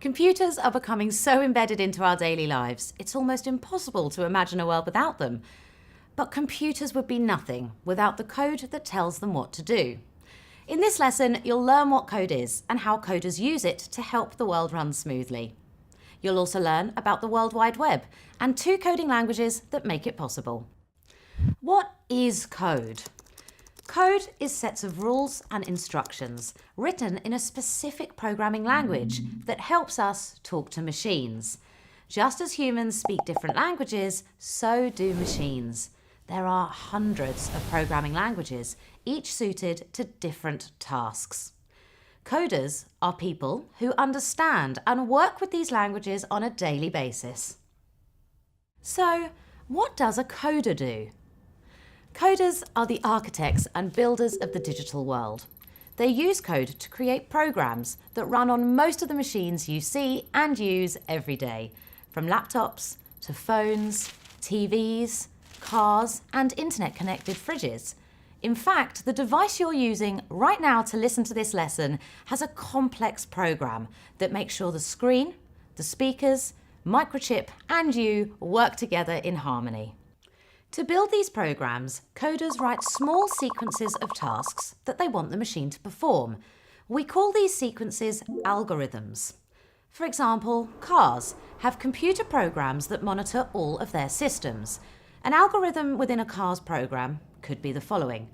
Computers are becoming so embedded into our daily lives, it's almost impossible to imagine a world without them. But computers would be nothing without the code that tells them what to do. In this lesson, you'll learn what code is and how coders use it to help the world run smoothly. You'll also learn about the World Wide Web and 2 coding languages that make it possible. What is code? Code is sets of rules and instructions written in a specific programming language that helps us talk to machines. Just as humans speak different languages, so do machines. There are hundreds of programming languages, each suited to different tasks. Coders are people who understand and work with these languages on a daily basis. So, what does a coder do? Coders are the architects and builders of the digital world. They use code to create programs that run on most of the machines you see and use every day, from laptops to phones, TVs, cars, and internet-connected fridges. In fact, the device you're using right now to listen to this lesson has a complex program that makes sure the screen, the speakers, microchip, and you work together in harmony. To build these programs, coders write small sequences of tasks that they want the machine to perform. We call these sequences algorithms. For example, cars have computer programs that monitor all of their systems. An algorithm within a car's program could be the following.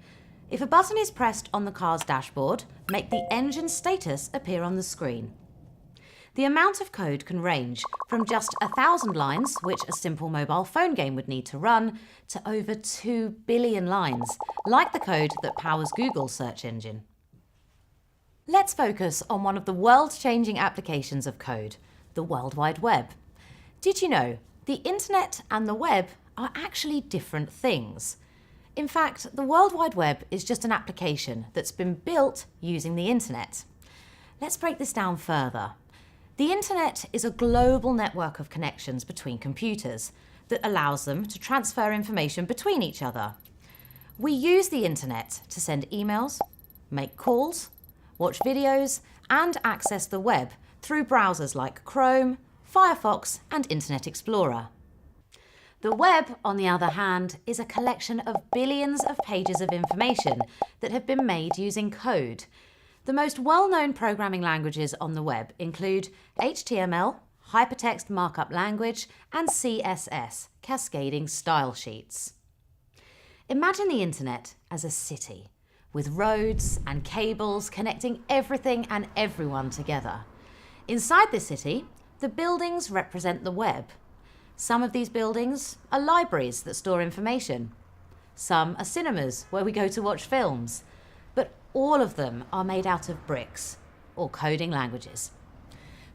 If a button is pressed on the car's dashboard, make the engine status appear on the screen. The amount of code can range from just 1,000 lines, which a simple mobile phone game would need to run, to over 2 billion lines, like the code that powers Google's search engine. Let's focus on one of the world-changing applications of code, the World Wide Web. Did you know the internet and the web are actually different things? In fact, the World Wide Web is just an application that's been built using the internet. Let's break this down further. The internet is a global network of connections between computers that allows them to transfer information between each other. We use the internet to send emails, make calls, watch videos, and access the web through browsers like Chrome, Firefox, and Internet Explorer. The web, on the other hand, is a collection of billions of pages of information that have been made using code. The most well-known programming languages on the web include HTML, Hypertext Markup Language, and CSS, Cascading Style Sheets. Imagine the internet as a city, with roads and cables connecting everything and everyone together. Inside the city, the buildings represent the web. Some of these buildings are libraries that store information. Some are cinemas where we go to watch films. But all of them are made out of bricks, or coding languages.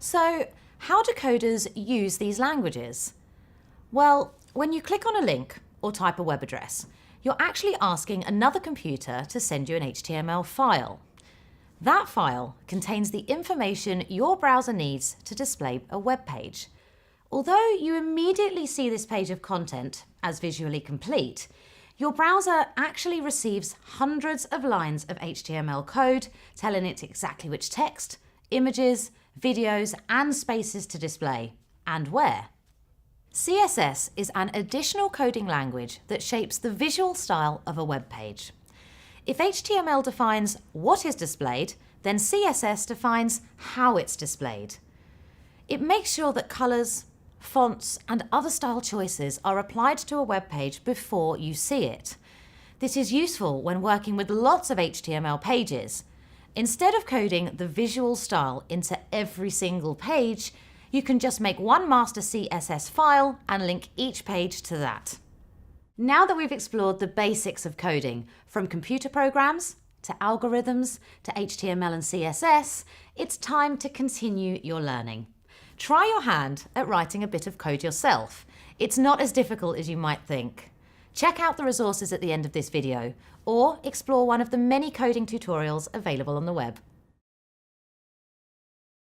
So, how do coders use these languages? Well, when you click on a link or type a web address, you're actually asking another computer to send you an HTML file. That file contains the information your browser needs to display a web page. Although you immediately see this page of content as visually complete, your browser actually receives hundreds of lines of HTML code telling it exactly which text, images, videos, and spaces to display, and where. CSS is an additional coding language that shapes the visual style of a web page. If HTML defines what is displayed, then CSS defines how it's displayed. It makes sure that colors, fonts, and other style choices are applied to a web page before you see it. This is useful when working with lots of HTML pages. Instead of coding the visual style into every single page, you can just make one master CSS file and link each page to that. Now that we've explored the basics of coding, from computer programs to algorithms to HTML and CSS, it's time to continue your learning. Try your hand at writing a bit of code yourself. It's not as difficult as you might think. Check out the resources at the end of this video, or explore one of the many coding tutorials available on the web.